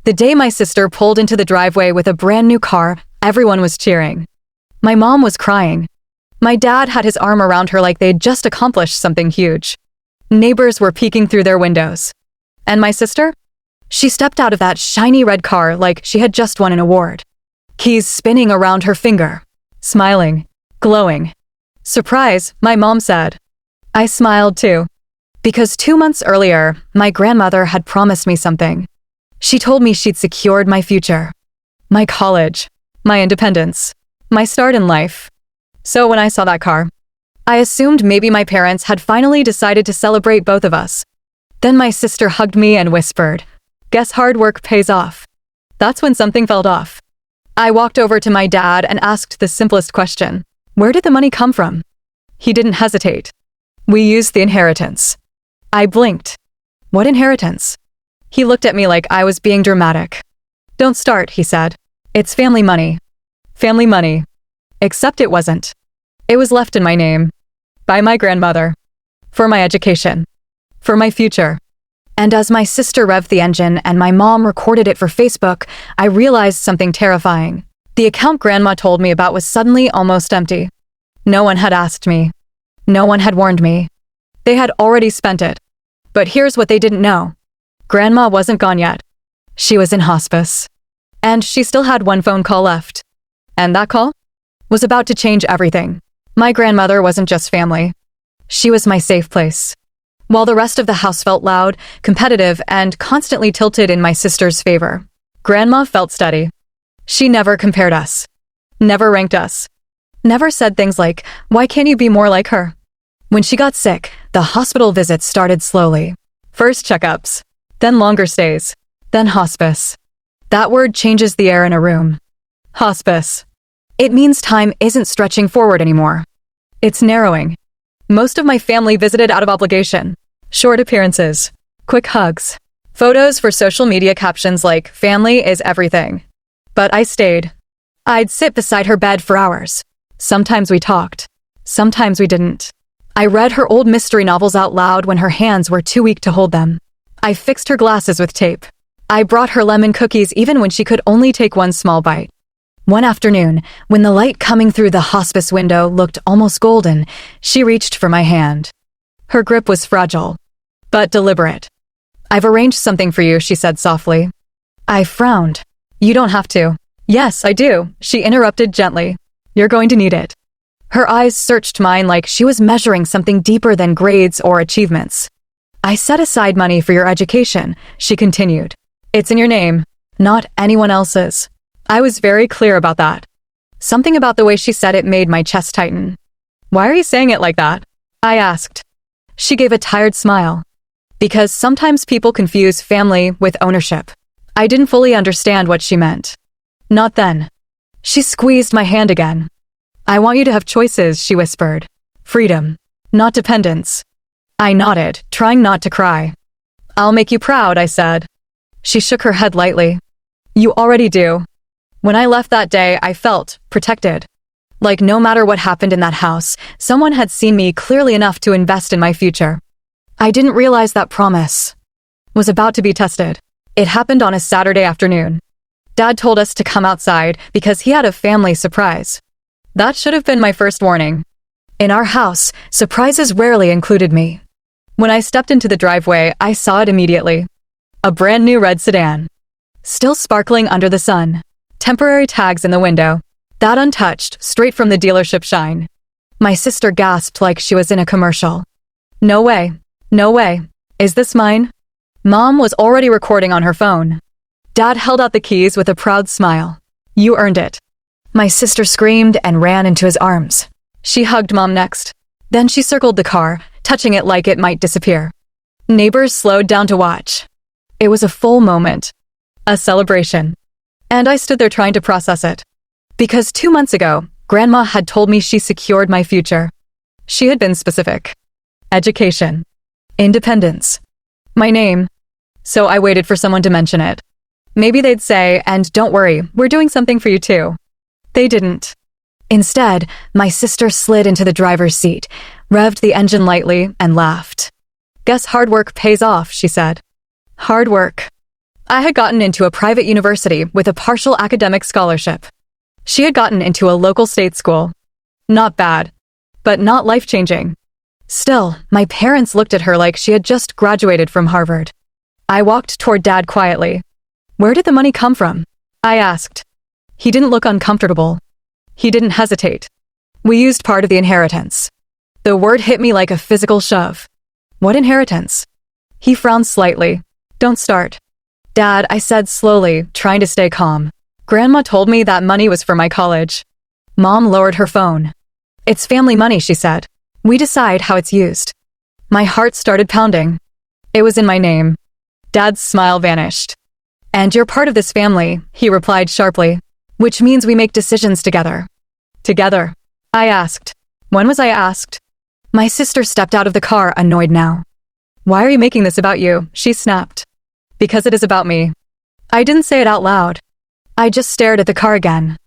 The day my sister pulled into the driveway with a brand new car, everyone was cheering. My mom was crying. My dad had his arm around her like they'd just accomplished something huge. Neighbors were peeking through their windows. And my sister? She stepped out of that shiny red car like she had just won an award. Keys spinning around her finger. Smiling. Glowing. Surprise, my mom said. I smiled too. Because 2 months earlier, my grandmother had promised me something. She told me she'd secured my future. My college. My independence. My start in life. So when I saw that car, I assumed maybe my parents had finally decided to celebrate both of us. Then my sister hugged me and whispered, "Guess hard work pays off." That's when something felt off. I walked over to my dad and asked the simplest question. Where did the money come from? He didn't hesitate. We used the inheritance. I blinked. What inheritance? He looked at me like I was being dramatic. Don't start, he said. It's family money. Family money. Except it wasn't. It was left in my name. By my grandmother. For my education. For my future. And as my sister revved the engine and my mom recorded it for Facebook, I realized something terrifying. The account Grandma told me about was suddenly almost empty. No one had asked me. No one had warned me. They had already spent it. But here's what they didn't know. Grandma wasn't gone yet. She was in hospice. And she still had one phone call left. And that call was about to change everything. My grandmother wasn't just family. She was my safe place. While the rest of the house felt loud, competitive, and constantly tilted in my sister's favor, Grandma felt steady. She never compared us. Never ranked us. Never said things like, "Why can't you be more like her?" When she got sick, the hospital visits started slowly. First checkups, then longer stays, then hospice. That word changes the air in a room. Hospice. It means time isn't stretching forward anymore. It's narrowing. Most of my family visited out of obligation. Short appearances. Quick hugs. Photos for social media captions like, "Family is everything." But I stayed. I'd sit beside her bed for hours. Sometimes we talked. Sometimes we didn't. I read her old mystery novels out loud when her hands were too weak to hold them. I fixed her glasses with tape. I brought her lemon cookies even when she could only take one small bite. One afternoon, when the light coming through the hospice window looked almost golden, she reached for my hand. Her grip was fragile, but deliberate. "I've arranged something for you," she said softly. I frowned. "You don't have to." "Yes, I do," she interrupted gently. "You're going to need it." Her eyes searched mine like she was measuring something deeper than grades or achievements. "I set aside money for your education," she continued. "It's in your name, not anyone else's." I was very clear about that. Something about the way she said it made my chest tighten. "Why are you saying it like that?" I asked. She gave a tired smile. "Because sometimes people confuse family with ownership." I didn't fully understand what she meant. Not then. She squeezed my hand again. "I want you to have choices," she whispered. "Freedom, not dependence." I nodded, trying not to cry. "I'll make you proud," I said. She shook her head lightly. "You already do." When I left that day, I felt protected. Like no matter what happened in that house, someone had seen me clearly enough to invest in my future. I didn't realize that promise was about to be tested. It happened on a Saturday afternoon. Dad told us to come outside because he had a family surprise. That should have been my first warning. In our house, surprises rarely included me. When I stepped into the driveway, I saw it immediately. A brand new red sedan. Still sparkling under the sun. Temporary tags in the window. That untouched, straight from the dealership shine. My sister gasped like she was in a commercial. "No way. No way. Is this mine?" Mom was already recording on her phone. Dad held out the keys with a proud smile. "You earned it." My sister screamed and ran into his arms. She hugged Mom next. Then she circled the car, touching it like it might disappear. Neighbors slowed down to watch. It was a full moment. A celebration. And I stood there trying to process it. Because 2 months ago, Grandma had told me she secured my future. She had been specific. Education. Independence. My name. So I waited for someone to mention it. Maybe they'd say, "And don't worry, we're doing something for you too." They didn't. Instead, my sister slid into the driver's seat, revved the engine lightly, and laughed. "Guess hard work pays off," she said. Hard work. I had gotten into a private university with a partial academic scholarship. She had gotten into a local state school. Not bad, but not life-changing. Still, my parents looked at her like she had just graduated from Harvard. I walked toward Dad quietly. "Where did the money come from?" I asked. He didn't look uncomfortable. He didn't hesitate. "We used part of the inheritance." The word hit me like a physical shove. "What inheritance?" He frowned slightly. "Don't start." "Dad," I said slowly, trying to stay calm. "Grandma told me that money was for my college." Mom lowered her phone. "It's family money," she said. "We decide how it's used." My heart started pounding. It was in my name. Dad's smile vanished. "And you're part of this family," he replied sharply, "which means we make decisions together." Together? I asked. When was I asked? My sister stepped out of the car, annoyed now. "Why are you making this about you?" she snapped. "Because it is about me." I didn't say it out loud. I just stared at the car again.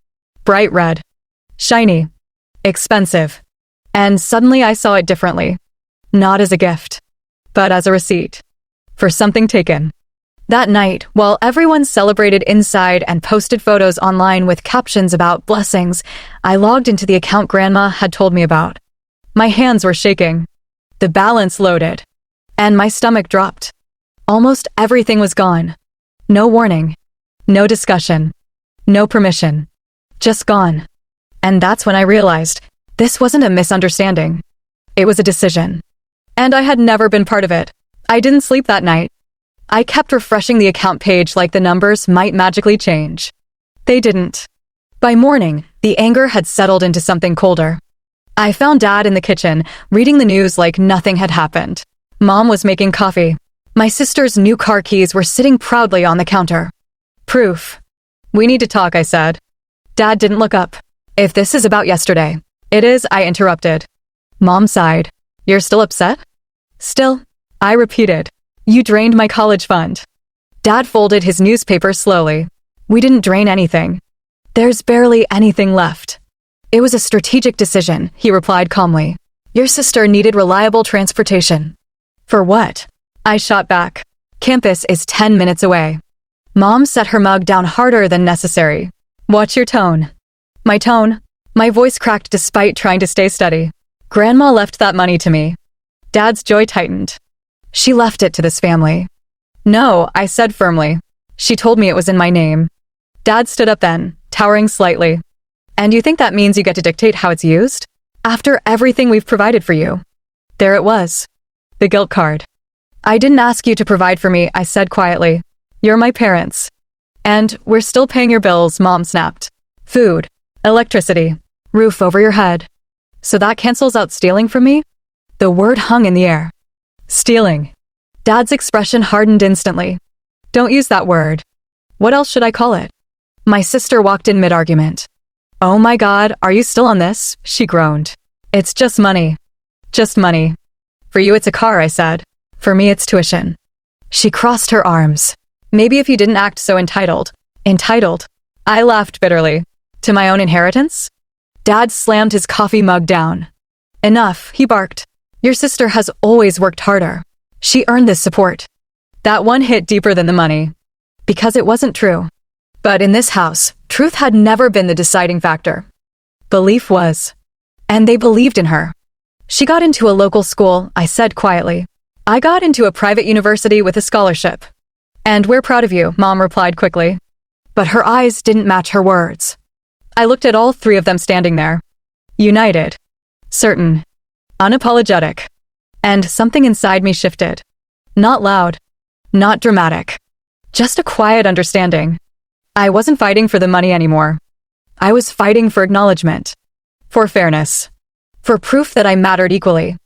Bright red. Shiny. Expensive. And suddenly I saw it differently. Not as a gift, but as a receipt. For something taken. That night, while everyone celebrated inside and posted photos online with captions about blessings, I logged into the account Grandma had told me about. My hands were shaking. The balance loaded. And my stomach dropped. Almost everything was gone. No warning. No discussion. No permission. Just gone. And that's when I realized this wasn't a misunderstanding. It was a decision. And I had never been part of it. I didn't sleep that night. I kept refreshing the account page like the numbers might magically change. They didn't. By morning, the anger had settled into something colder. I found Dad in the kitchen, reading the news like nothing had happened. Mom was making coffee. My sister's new car keys were sitting proudly on the counter. "Proof." "We need to talk," I said. Dad didn't look up. "If this is about yesterday." "It is," I interrupted. Mom sighed. "You're still upset?" "Still," I repeated. "You drained my college fund." Dad folded his newspaper slowly. "We didn't drain anything. There's barely anything left." "It was a strategic decision," he replied calmly. "Your sister needed reliable transportation." "For what?" I shot back. "Campus is 10 minutes away." Mom set her mug down harder than necessary. "Watch your tone." My tone? My voice cracked despite trying to stay steady. "Grandma left that money to me." Dad's jaw tightened. "She left it to this family." "No," I said firmly. "She told me it was in my name." Dad stood up then, towering slightly. "And you think that means you get to dictate how it's used? After everything we've provided for you?" There it was. The guilt card. "I didn't ask you to provide for me," I said quietly. "You're my parents." "And we're still paying your bills," Mom snapped. "Food, electricity, roof over your head." "So that cancels out stealing from me?" The word hung in the air. Stealing. Dad's expression hardened instantly. "Don't use that word." "What else should I call it?" My sister walked in mid-argument. "Oh my God, are you still on this?" she groaned. "It's just money. Just money." "For you it's a car," I said. "For me it's tuition." She crossed her arms. "Maybe if you didn't act so entitled." Entitled? I laughed bitterly. To my own inheritance? Dad slammed his coffee mug down. "Enough," he barked. "Your sister has always worked harder. She earned this support." That one hit deeper than the money. Because it wasn't true. But in this house, truth had never been the deciding factor. Belief was. And they believed in her. "She got into a local school," I said quietly. "I got into a private university with a scholarship." "And we're proud of you," Mom replied quickly. But her eyes didn't match her words. I looked at all three of them standing there. United. Certain. Unapologetic. And something inside me shifted. Not loud. Not dramatic. Just a quiet understanding. I wasn't fighting for the money anymore. I was fighting for acknowledgement. For fairness. For proof that I mattered equally.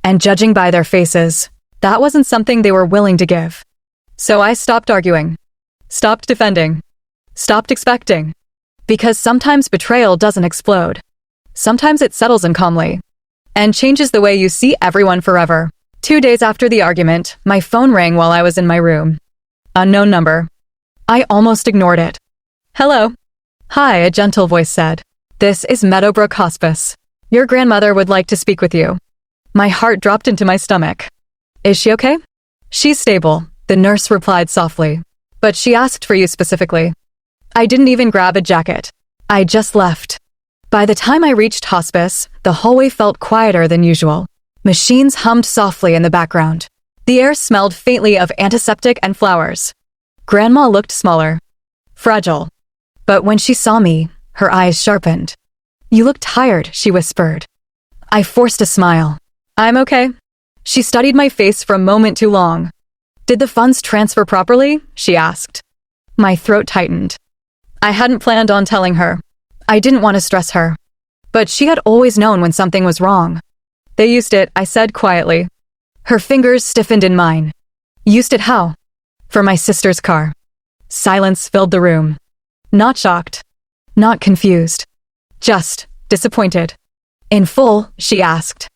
And judging by their faces, that wasn't something they were willing to give. So I stopped arguing. Stopped defending. Stopped expecting. Because sometimes betrayal doesn't explode. Sometimes it settles in calmly. And changes the way you see everyone forever. 2 days after the argument, my phone rang while I was in my room. Unknown number. I almost ignored it. "Hello." "Hi," a gentle voice said. "This is Meadowbrook Hospice. Your grandmother would like to speak with you." My heart dropped into my stomach. "Is she okay?" "She's stable," the nurse replied softly. But she asked for you specifically. I didn't even grab a jacket. I just left. By the time I reached Hospice, the hallway felt quieter than usual. Machines hummed softly in the background. The air smelled faintly of antiseptic and flowers. Grandma looked smaller. Fragile. But when she saw me, her eyes sharpened. You look tired, she whispered. I forced a smile. I'm okay. She studied my face for a moment too long. Did the funds transfer properly? She asked. My throat tightened. I hadn't planned on telling her. I didn't want to stress her. But she had always known when something was wrong. They used it, I said quietly. Her fingers stiffened in mine. Used it how? For my sister's car. Silence filled the room. Not shocked. Not confused. Just disappointed. In full, she asked.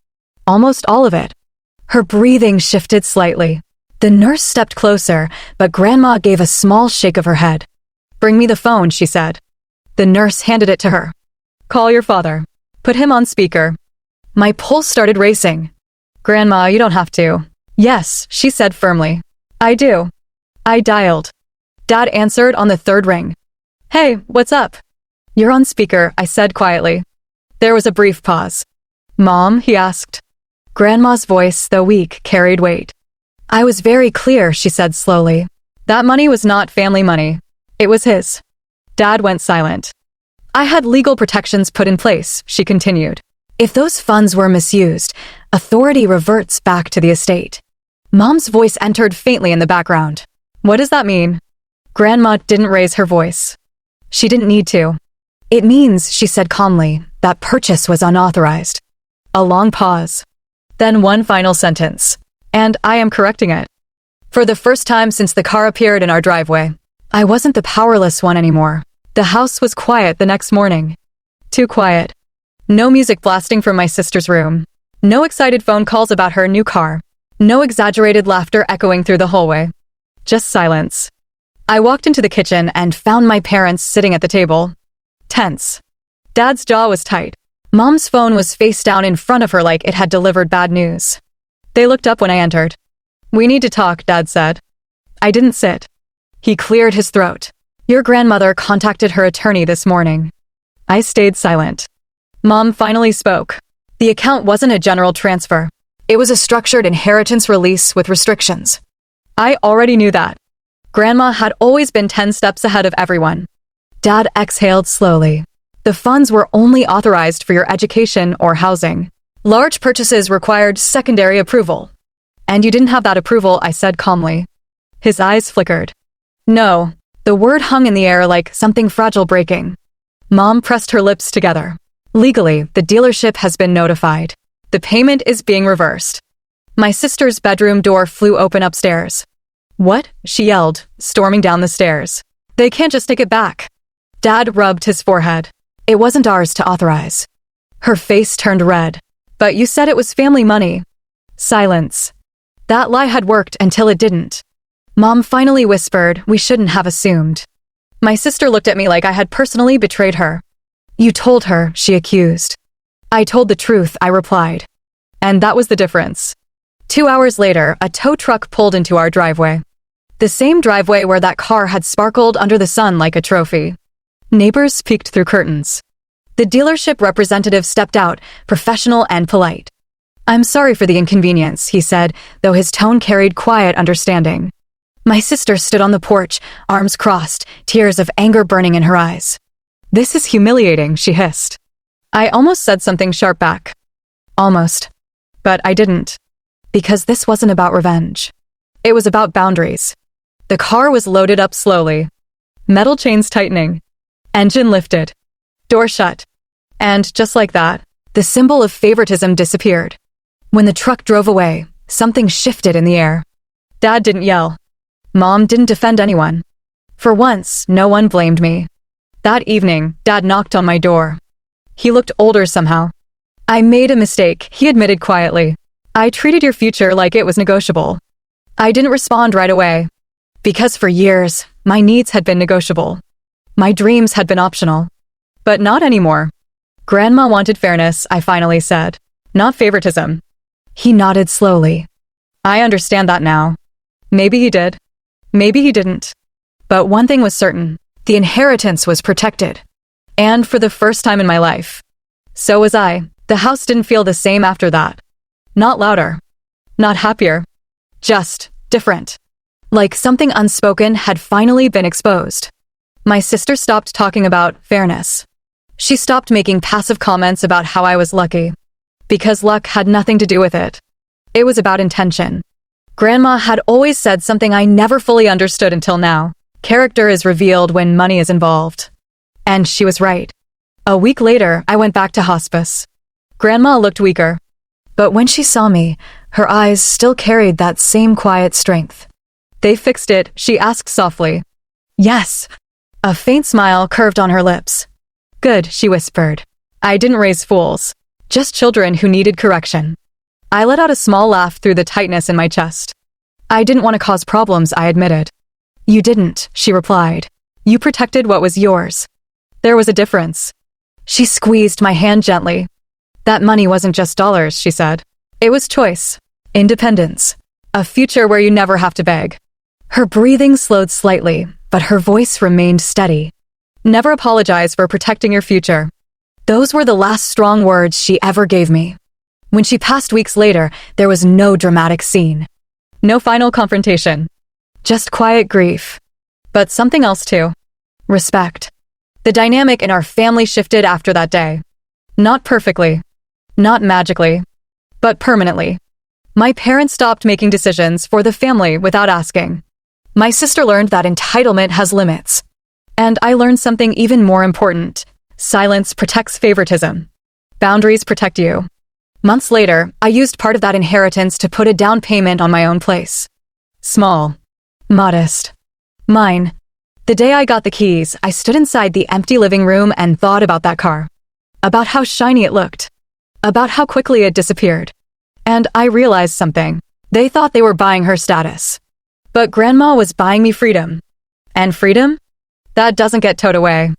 Almost all of it. Her breathing shifted slightly. The nurse stepped closer, but Grandma gave a small shake of her head. Bring me the phone, she said. The nurse handed it to her. Call your father. Put him on speaker. My pulse started racing. Grandma, you don't have to. Yes, she said firmly. I do. I dialed. Dad answered on the third ring. Hey, what's up? You're on speaker, I said quietly. There was a brief pause. Mom, he asked. Grandma's voice, though weak, carried weight. I was very clear, she said slowly. That money was not family money. It was his. Dad went silent. I had legal protections put in place, she continued. If those funds were misused, authority reverts back to the estate. Mom's voice entered faintly in the background. What does that mean? Grandma didn't raise her voice. She didn't need to. It means, she said calmly, that purchase was unauthorized. A long pause. Then one final sentence. And I am correcting it. For the first time since the car appeared in our driveway, I wasn't the powerless one anymore. The house was quiet the next morning. Too quiet. No music blasting from my sister's room. No excited phone calls about her new car. No exaggerated laughter echoing through the hallway. Just silence. I walked into the kitchen and found my parents sitting at the table. Tense. Dad's jaw was tight. Mom's phone was face down in front of her like it had delivered bad news. They looked up when I entered. We need to talk, Dad said. I didn't sit. He cleared his throat. Your grandmother contacted her attorney this morning. I stayed silent. Mom finally spoke. The account wasn't a general transfer. It was a structured inheritance release with restrictions. I already knew that. Grandma had always been 10 steps ahead of everyone. Dad exhaled slowly. The funds were only authorized for your education or housing. Large purchases required secondary approval. And you didn't have that approval, I said calmly. His eyes flickered. No. The word hung in the air like something fragile breaking. Mom pressed her lips together. Legally, the dealership has been notified. The payment is being reversed. My sister's bedroom door flew open upstairs. What? She yelled, storming down the stairs. They can't just take it back. Dad rubbed his forehead. It wasn't ours to authorize. Her face turned red. But you said it was family money. Silence. That lie had worked until it didn't. Mom finally whispered, we shouldn't have assumed. My sister looked at me like I had personally betrayed her. You told her, she accused. I told the truth, I replied. And that was the difference. 2 hours later, a tow truck pulled into our driveway. The same driveway where that car had sparkled under the sun like a trophy. Neighbors peeked through curtains. The dealership representative stepped out, professional and polite. I'm sorry for the inconvenience, he said, though his tone carried quiet understanding. My sister stood on the porch, arms crossed, tears of anger burning in her eyes. This is humiliating, she hissed. I almost said something sharp back. Almost. But I didn't. Because this wasn't about revenge. It was about boundaries. The car was loaded up slowly. Metal chains tightening. Engine lifted. Door shut. And just like that, the symbol of favoritism disappeared. When the truck drove away, something shifted in the air. Dad didn't yell. Mom didn't defend anyone. For once, no one blamed me. That evening, Dad knocked on my door. He looked older somehow. I made a mistake, he admitted quietly. I treated your future like it was negotiable. I didn't respond right away. Because for years, my needs had been negotiable. My dreams had been optional. But not anymore. Grandma wanted fairness, I finally said. Not favoritism. He nodded slowly. I understand that now. Maybe he did. Maybe he didn't. But one thing was certain. The inheritance was protected. And for the first time in my life. So was I. The house didn't feel the same after that. Not louder. Not happier. Just different. Like something unspoken had finally been exposed. My sister stopped talking about fairness. She stopped making passive comments about how I was lucky. Because luck had nothing to do with it. It was about intention. Grandma had always said something I never fully understood until now. Character is revealed when money is involved. And she was right. A week later, I went back to hospice. Grandma looked weaker. But when she saw me, her eyes still carried that same quiet strength. "They fixed it," she asked softly. "Yes." A faint smile curved on her lips. "Good," she whispered. "I didn't raise fools. Just children who needed correction." I let out a small laugh through the tightness in my chest. "I didn't want to cause problems," I admitted. "You didn't," she replied. "You protected what was yours." There was a difference. She squeezed my hand gently. "That money wasn't just dollars," she said. "It was choice, independence, a future where you never have to beg." Her breathing slowed slightly, but her voice remained steady. "Never apologize for protecting your future." Those were the last strong words she ever gave me. When she passed weeks later, there was no dramatic scene. No final confrontation. Just quiet grief. But something else too. Respect. The dynamic in our family shifted after that day. Not perfectly. Not magically. But permanently. My parents stopped making decisions for the family without asking. My sister learned that entitlement has limits. And I learned something even more important. Silence protects favoritism. Boundaries protect you. Months later, I used part of that inheritance to put a down payment on my own place. Small. Modest. Mine. The day I got the keys, I stood inside the empty living room and thought about that car. About how shiny it looked. About how quickly it disappeared. And I realized something. They thought they were buying her status. But Grandma was buying me freedom. And freedom? That doesn't get towed away.